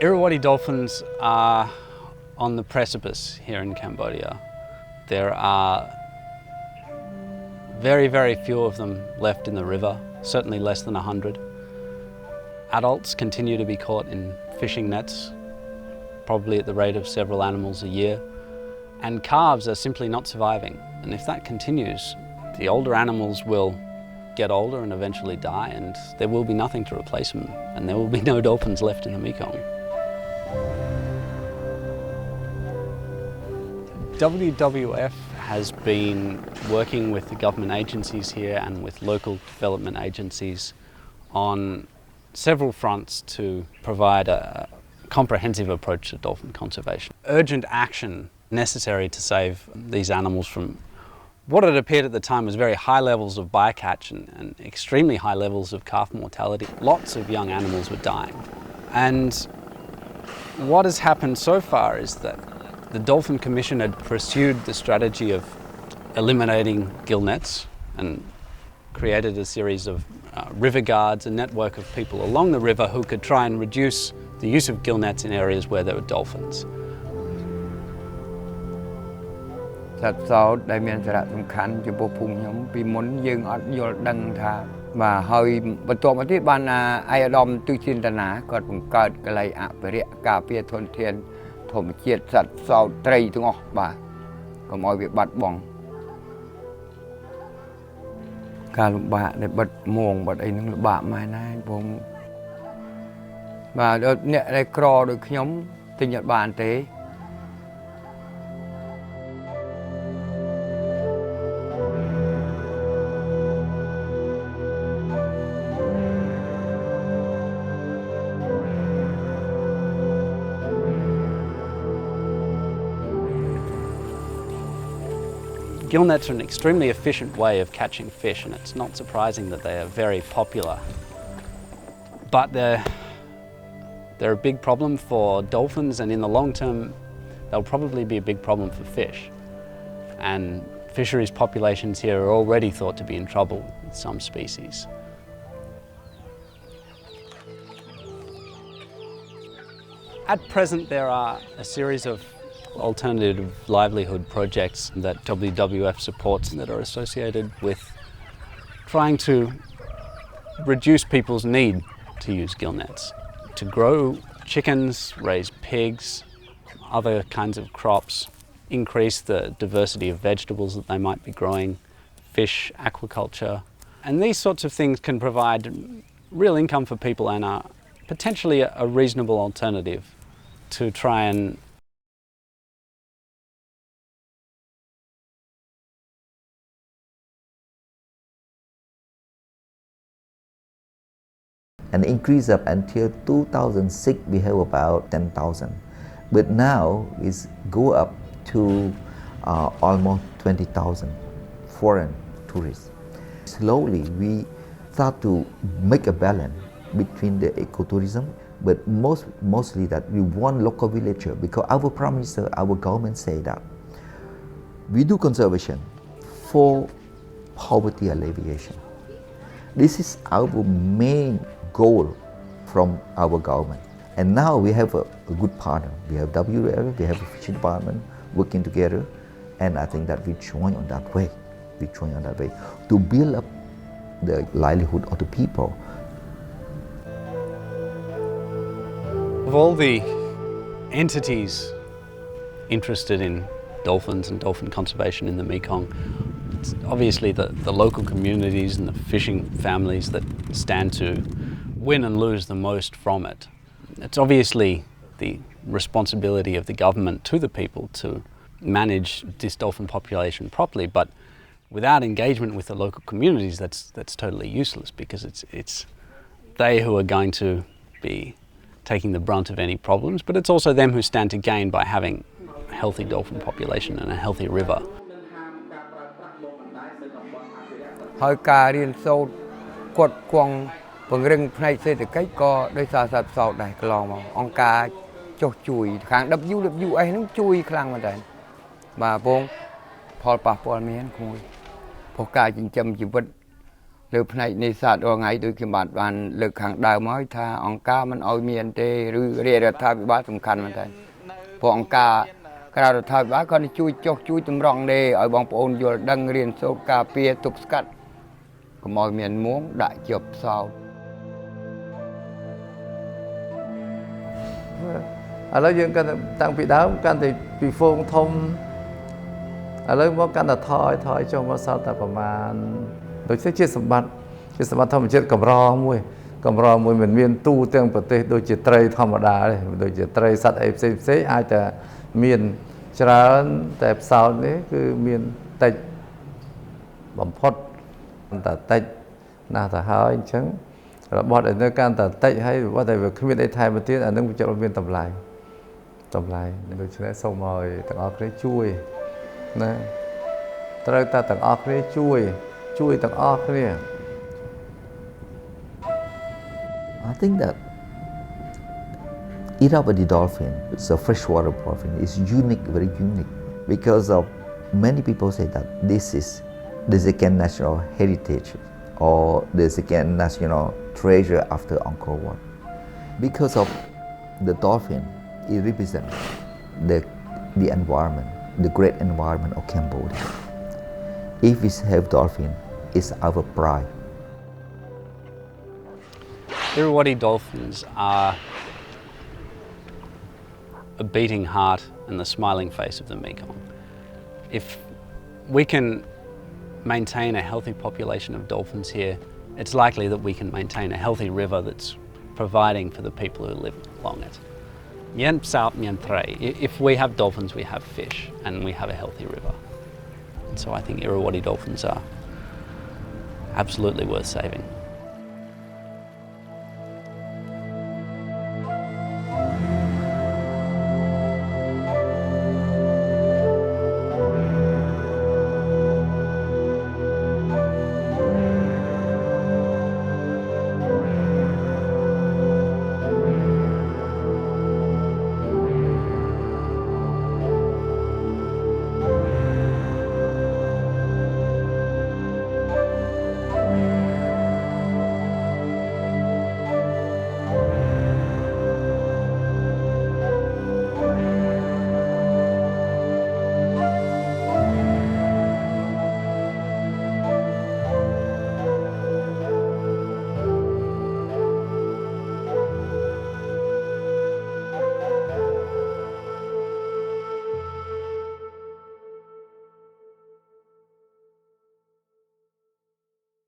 Irrawaddy dolphins are on the precipice here in Cambodia. There are very, very few of them left in the river, certainly less than 100. Adults continue to be caught in fishing nets, probably at the rate of several animals a year, and calves are simply not surviving. And if that continues, the older animals will get older and eventually die, and there will be nothing to replace them, and there will be no dolphins left in the Mekong. WWF has been working with the government agencies here and with local development agencies on several fronts to provide a comprehensive approach to dolphin conservation. Urgent action necessary to save these animals from what it appeared at the time was very high levels of bycatch and extremely high levels of calf mortality. Lots of young animals were dying. And what has happened so far is that the Dolphin Commission had pursued the strategy of eliminating gillnets and created a series of river guards, a network of people along the river who could try and reduce the use of gillnets in areas where there were dolphins. សត្វសោតដែលមានសារៈសំខាន់ចំពោះភូមិខ្ញុំពីមុនយើងអត់យល់ដឹងថាបាទហើយបន្ទាប់មកទៀតបានឯកឧត្តមទូតចិន្តានាគាត់បង្កើតកន្លែងអភិរក្សការពារធនធានធម្មជាតិសត្វសោតត្រីទាំងអស់បាទកុំឲ្យវាបាត់បង់ការលំបាកដែលបិទមងបាត់អីហ្នឹងលំបាកមែនហើយបងបាទអ្នកដែលក្រដូចខ្ញុំទិញអត់បានទេ Gillnets are an extremely efficient way of catching fish, and it's not surprising that they are very popular. But they're a big problem for dolphins, and in the long term they'll probably be a big problem for fish. And fisheries populations here are already thought to be in trouble with some species. At present there are a series of alternative livelihood projects that WWF supports that are associated with trying to reduce people's need to use gillnets, to grow chickens, raise pigs, other kinds of crops, increase the diversity of vegetables that they might be growing, fish, aquaculture. And these sorts of things can provide real income for people and are potentially a reasonable alternative to try and and increase up until 2006 we have about 10,000, but now it's go up to almost 20,000 foreign tourists. Slowly we start to make a balance between the ecotourism, but mostly that we want local villager, because our Prime Minister, our government say that we do conservation for poverty alleviation. This is our main goal from our government, and now we have a good partner. We have WWF, we have a fishing department working together, and I think that we join on that way. We join on that way to build up the livelihood of the people. Of all the entities interested in dolphins and dolphin conservation in the Mekong, it's obviously the local communities and the fishing families that stand to win and lose the most from it. It's obviously the responsibility of the government to the people to manage this dolphin population properly, but without engagement with the local communities, that's totally useless, because it's they who are going to be taking the brunt of any problems, but it's also them who stand to gain by having a healthy dolphin population and a healthy river. ហើយការរៀនសូត្រគាត់គង់ពង្រឹងផ្នែកសេដ្ឋកិច្ចក៏ដោយសារសត្វផ្សោតដែរកន្លងមកអង្គការចុះជួយខាង WWF ហ្នឹងជួយខ្លាំងមែនតើបាទបងផលប៉ះពាល់មានគួយព្រោះការចិញ្ចឹមជីវិត លើផ្នែកនេសាទរាល់ថ្ងៃដូចខ្ញុំបានលើកខាងដើមហើយថាអង្គការមិនអោយមានទេឬរាជរដ្ឋាភិបាលសំខាន់មែនតើព្រោះអង្គការក្រៅរដ្ឋាភិបាលគាត់ជួយចុះជួយតម្រង់ទេឲ្យបងប្អូនយល់ដឹងរៀនសូត្រការពារទប់ស្កាត់កុំឲ្យមានមួងដាក់ជាប់ផ្សោត ឥឡូវយើងកាន់តែតាំងពីដើមកាន់តែពីហ្វូងធំឥឡូវមកកាន់តែថយចុះមកសល់តែប្រមាណដូចជាសម្បត្តិធម្មជាតិកម្រមួយមិនមានទូទាំងប្រទេសដូចជាត្រីធម្មតាទេដូចជាត្រីសត្វអីផ្សេងអាចតែមានច្រើនតែផ្សោតនេះគឺមានតិចបំផុតតែតិចណាស់ទៅហើយអញ្ចឹងរបស់ដែលនៅកាន់តែតិចហើយរបស់ដែលវាគ្មានអីថែមទៀតអានឹងវាចូលមានតម្លៃដូច្នេះសូមឲ្យទាំងអស់គ្នាជួយណាត្រូវតែទាំងអស់គ្នាជួយទាំងអស់គ្នា I think that Irrawaddy dolphin, it's a freshwater dolphin, is unique, very unique, because of many people say that this is the second national heritage or the second national treasure after Angkor Wat. Because of the dolphin, it represents the environment, the great environment of Cambodia. If we have dolphin, it's our pride. Irrawaddy dolphins are a beating heart and the smiling face of the Mekong. If we can maintain a healthy population of dolphins here, it's likely that we can maintain a healthy river that's providing for the people who live along it. If we have dolphins, we have fish and we have a healthy river. And so I think Irrawaddy dolphins are absolutely worth saving.